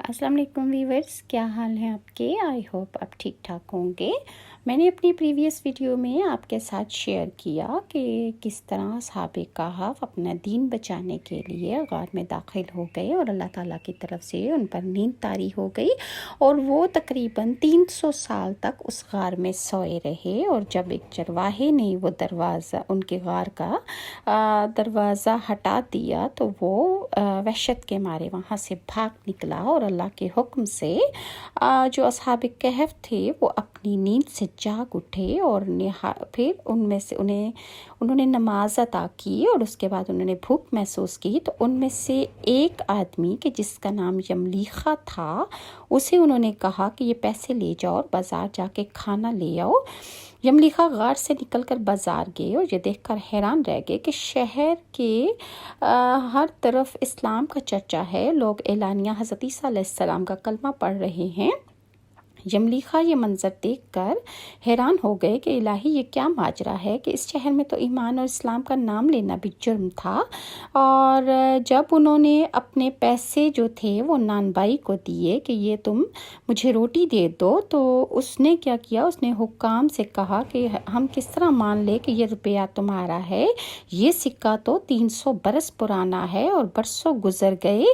السلام علیکم ویورز، کیا حال ہیں آپ کے؟ آئی ہوپ آپ ٹھیک ٹھاک ہوں گے۔ میں نے اپنی پریویس ویڈیو میں آپ کے ساتھ شیئر کیا کہ کس طرح اصحاب کہف اپنا دین بچانے کے لیے غار میں داخل ہو گئے اور اللہ تعالیٰ کی طرف سے ان پر نیند طاری ہو گئی اور وہ تقریباً 300 سال تک اس غار میں سوئے رہے۔ اور جب ایک چرواہے نے وہ دروازہ، ان کے غار کا دروازہ ہٹا دیا تو وہ وحشت کے مارے وہاں سے بھاگ نکلا اور اللہ کے حکم سے جو اصحاب کہف تھے وہ اپنی نیند سے جاگ اٹھے اور پھر ان میں سے انہوں نے نماز ادا کی اور اس کے بعد انہوں نے بھوک محسوس کی۔ تو ان میں سے ایک آدمی کہ جس کا نام یملیخا تھا، اسے انہوں نے کہا کہ یہ پیسے لے جاؤ اور بازار جا کے کھانا لے آؤ۔ یملیخا غار سے نکل کر بازار گئے اور یہ دیکھ کر حیران رہ گئے کہ شہر کے ہر طرف اسلام کا چرچا ہے، لوگ اعلانیہ حضرت عیسیٰ علیہ السلام کا کلمہ پڑھ رہے ہیں۔ یملیخا یہ منظر دیکھ کر حیران ہو گئے کہ الہی یہ کیا ماجرا ہے کہ اس شہر میں تو ایمان اور اسلام کا نام لینا بھی جرم تھا۔ اور جب انہوں نے اپنے پیسے جو تھے وہ نان بائی کو دیے کہ یہ تم مجھے روٹی دے دو، تو اس نے کیا کیا، اس نے حکام سے کہا کہ ہم کس طرح مان لے کہ یہ روپیہ تمہارا ہے؟ یہ سکہ تو 300 برس پرانا ہے اور برسوں گزر گئے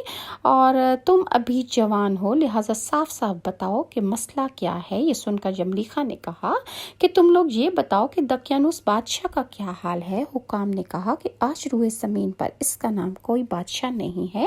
اور تم ابھی جوان ہو، لہٰذا صاف صاف بتاؤ کہ مسئلہ کیا ہے۔ یہ سن کر یملیخا نے کہا کہ تم لوگ یہ بتاؤ کہ دقیانوس بادشاہ کا کیا حال ہے۔ حکام نے کہا کہ آج روئے زمین پر اس کا نام کوئی بادشاہ نہیں ہے،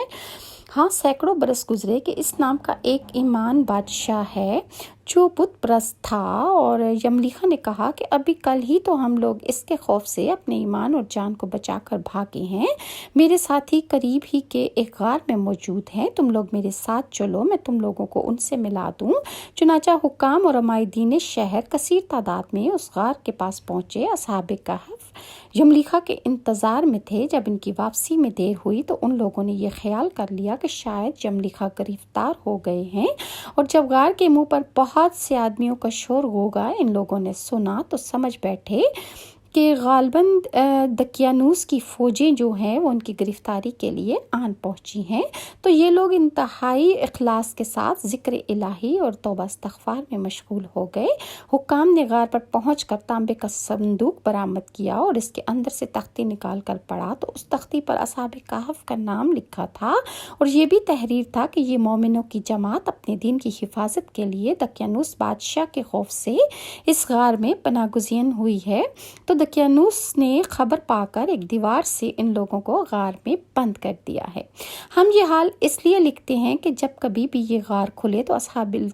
ہاں سینکڑوں برس گزرے کہ اس نام کا ایک ایمان بادشاہ ہے جو بت پرست تھا۔ اور یملیخا نے کہا کہ ابھی کل ہی تو ہم لوگ اس کے خوف سے اپنے ایمان اور جان کو بچا کر بھاگے ہیں۔ میرے ساتھی قریب ہی کے ایک غار میں موجود ہیں، تم لوگ میرے ساتھ چلو، میں تم لوگوں کو ان سے ملا دوں۔ چنانچہ حکام اور عمائدین شہر کثیر تعداد میں اس غار کے پاس پہنچے۔ اصحاب کہف یملیخا کے انتظار میں تھے۔ جب ان کی واپسی میں دیر ہوئی تو ان لوگوں نے یہ خیال کر لیا کہ شاید یملیخا گرفتار ہو گئے ہیں، اور جب غار کے منہ پر بہت سے آدمیوں کا شور غوغا ان لوگوں نے سنا تو سمجھ بیٹھے کہ غالباً دقیانوس کی فوجیں جو ہیں وہ ان کی گرفتاری کے لیے آن پہنچی ہیں۔ تو یہ لوگ انتہائی اخلاص کے ساتھ ذکر الہی اور توبہ استغفار میں مشغول ہو گئے۔ حکام نے غار پر پہنچ کر تانبے کا صندوق برآمد کیا اور اس کے اندر سے تختی نکال کر پڑھا تو اس تختی پر اصحاب کہف کا نام لکھا تھا اور یہ بھی تحریر تھا کہ یہ مومنوں کی جماعت اپنے دین کی حفاظت کے لیے دقیانوس بادشاہ کے خوف سے اس غار میں پناہ گزین ہوئی ہے۔ تو دقیانوس نے خبر پا کر ایک دیوار سے ان لوگوں کو غار میں بند کر دیا ہے۔ ہم یہ حال اس لیے لکھتے ہیں کہ جب کبھی بھی یہ غار کھلے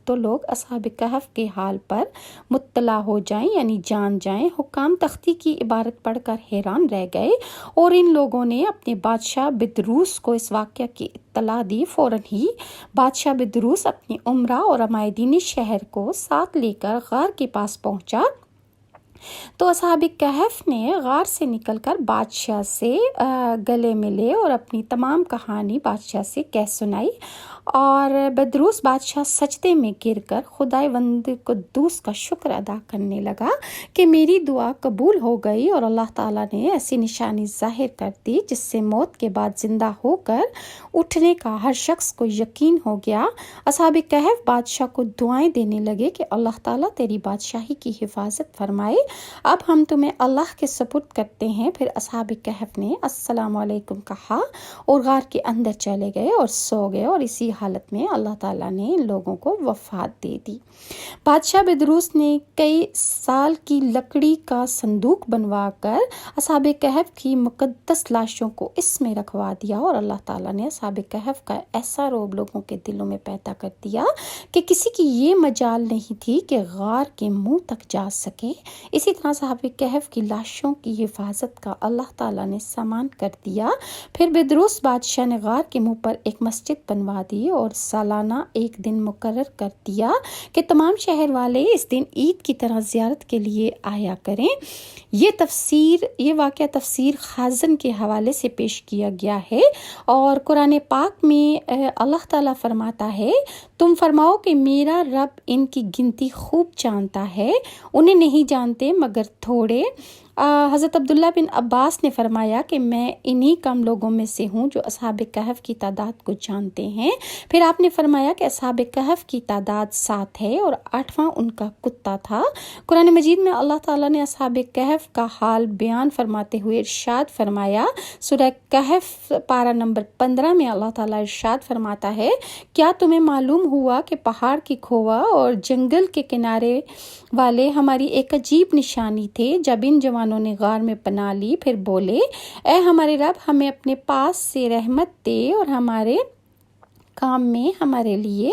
تو لوگ اصحاب کہف کے حال پر مطلع ہو جائیں، یعنی جان جائیں۔ حکام تختی کی عبارت پڑھ کر حیران رہ گئے اور ان لوگوں نے اپنے بادشاہ بدروس کو اس واقعہ کی اطلاع دی۔ فوراً ہی بادشاہ بدروس اپنی امراء اور عمائدین شہر کو ساتھ لے کر غار کے پاس پہنچا۔ تو اصحاب کہف نے غار سے نکل کر بادشاہ سے گلے ملے اور اپنی تمام کہانی بادشاہ سے کہہ سنائی، اور بدروس بادشاہ سجدے میں گر کر خدائے وند قدوس کا شکر ادا کرنے لگا کہ میری دعا قبول ہو گئی اور اللہ تعالیٰ نے ایسی نشانی ظاہر کر دی جس سے موت کے بعد زندہ ہو کر اٹھنے کا ہر شخص کو یقین ہو گیا۔ اصحاب کہف بادشاہ کو دعائیں دینے لگے کہ اللہ تعالیٰ تیری بادشاہی کی حفاظت فرمائے، اب ہم تمہیں اللہ کے سپرد کرتے ہیں۔ پھر اصحاب کہف نے السلام علیکم کہا اور غار کے اندر چلے گئے اور سو گئے، اور اسی حالت میں اللہ تعالیٰ نے ان لوگوں کو وفات دے دی۔ بادشاہ بدروس نے کئی سال کی لکڑی کا صندوق بنوا کر اصحاب کہف کی مقدس لاشوں کو اس میں رکھوا دیا، اور اللہ تعالیٰ نے اصحاب کہف کا ایسا رعب لوگوں کے دلوں میں پیدا کر دیا کہ کسی کی یہ مجال نہیں تھی کہ غار کے منہ تک جا سکے۔ اسی طرح اصحاب کہف کی لاشوں کی حفاظت کا اللہ تعالیٰ نے سامان کر دیا۔ پھر بدروس بادشاہ نے غار کے منہ پر ایک مسجد بنوا دی اور سالانہ ایک دن مقرر کر دیا کہ تمام شہر والے اس دن عید کی طرح زیارت کے لیے آیا کریں۔ یہ واقعہ تفسیر خازن کے حوالے سے پیش کیا گیا ہے، اور قرآن پاک میں اللہ تعالیٰ فرماتا ہے، تم فرماؤ کہ میرا رب ان کی گنتی خوب جانتا ہے، انہیں نہیں جانتے مگر تھوڑے، حضرت عبداللہ بن عباس نے فرمایا کہ میں انہی کم لوگوں میں سے ہوں جو اصحاب کہف کی تعداد کو جانتے ہیں۔ پھر آپ نے فرمایا کہ اصحاب کہف کی تعداد 7 ہے اور 8واں ان کا کتا تھا۔ قرآن مجید میں اللہ تعالیٰ نے اصحاب کہف کا حال بیان فرماتے ہوئے ارشاد فرمایا، سورہ کہف پارہ نمبر 15 میں اللہ تعالیٰ ارشاد فرماتا ہے، کیا تمہیں معلوم ہوا کہ پہاڑ کی کھوہ اور جنگل کے کنارے والے ہماری ایک عجیب نشانی تھے؟ جب ان جوانوں نے غار میں پناہ لی، پھر بولے، اے ہمارے رب، ہمیں اپنے پاس سے رحمت دے اور ہمارے کام میں ہمارے لیے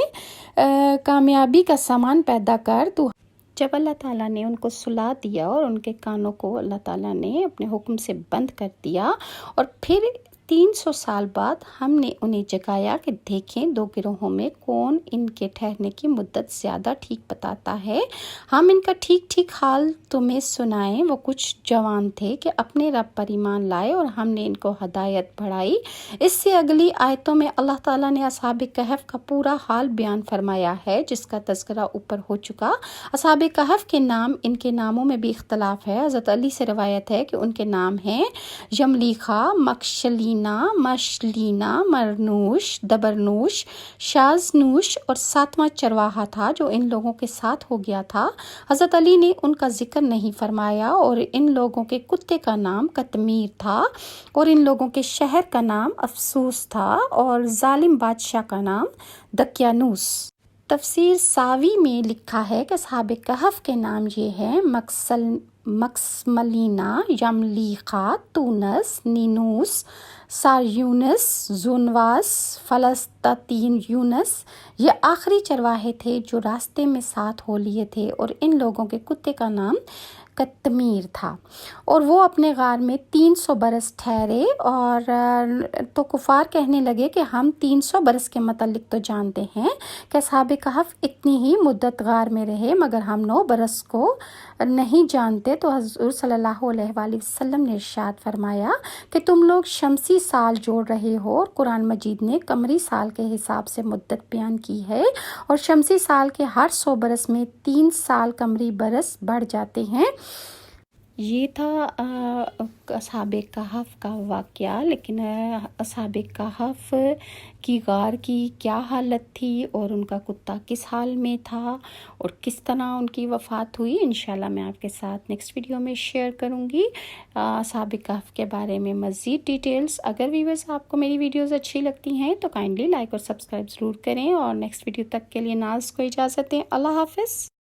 کامیابی کا سامان پیدا کر۔ تو جب اللہ تعالیٰ نے ان کو سلا دیا اور ان کے کانوں کو اللہ تعالیٰ نے اپنے حکم سے بند کر دیا، اور پھر 300 سال بعد ہم نے انہیں جگایا کہ دیکھیں دو گروہوں میں کون ان کے ٹھہرنے کی مدت زیادہ ٹھیک بتاتا ہے۔ ہم ان کا ٹھیک ٹھیک حال تمہیں سنائیں۔ وہ کچھ جوان تھے کہ اپنے رب پر ایمان لائے اور ہم نے ان کو ہدایت بڑھائی۔ اس سے اگلی آیتوں میں اللہ تعالیٰ نے اصحاب کہف کا پورا حال بیان فرمایا ہے، جس کا تذکرہ اوپر ہو چکا۔ اصحاب کہف کے نام، ان کے ناموں میں بھی اختلاف ہے۔ حضرت علی سے روایت ہے کہ ان کے نام ہیں یملیخا، مکشلینا، مشلینا، مرنوش، دبرنوش، شازنوش، اور 7واں چرواہا تھا جو ان لوگوں کے ساتھ ہو گیا تھا۔ حضرت علی نے ان کا ذکر نہیں فرمایا، اور ان لوگوں کے کتے کا نام قطمیر تھا، اور ان لوگوں کے شہر کا نام افسوس تھا، اور ظالم بادشاہ کا نام دقیانوس۔ تفسیر ساوی میں لکھا ہے کہ اصحاب کہف کے نام یہ ہیں: مکسملینا، یملیخا، تونس، نینوس، ساریونس، زونواس، فلسطینیونس۔ یہ آخری چرواہے تھے جو راستے میں ساتھ ہو لیے تھے، اور ان لوگوں کے کتے کا نام قطمیر تھا، اور وہ اپنے غار میں 300 برس ٹھہرے۔ اور تو کفار کہنے لگے کہ ہم 300 برس کے متعلق تو جانتے ہیں کہ اصحاب کہف اتنی ہی مدت غار میں رہے، مگر ہم 9 برس کو نہیں جانتے۔ تو حضور صلی اللہ علیہ وآلہ وسلم نے ارشاد فرمایا کہ تم لوگ شمسی سال جوڑ رہے ہو، اور قرآن مجید نے قمری سال کے حساب سے مدت بیان کی ہے، اور شمسی سال کے ہر 100 برس میں 3 سال قمری برس بڑھ جاتے ہیں۔ یہ تھا اصحاب کہف کا واقعہ۔ لیکن اصحاب کہف کی غار کی کیا حالت تھی، اور ان کا کتا کس حال میں تھا، اور کس طرح ان کی وفات ہوئی، انشاءاللہ میں آپ کے ساتھ نیکسٹ ویڈیو میں شیئر کروں گی اصحاب کہف کے بارے میں مزید ڈیٹیلز۔ اگر ویورز آپ کو میری ویڈیوز اچھی لگتی ہیں تو کائنڈلی لائک اور سبسکرائب ضرور کریں، اور نیکسٹ ویڈیو تک کے لیے ناز کو اجازت دیں۔ اللہ حافظ۔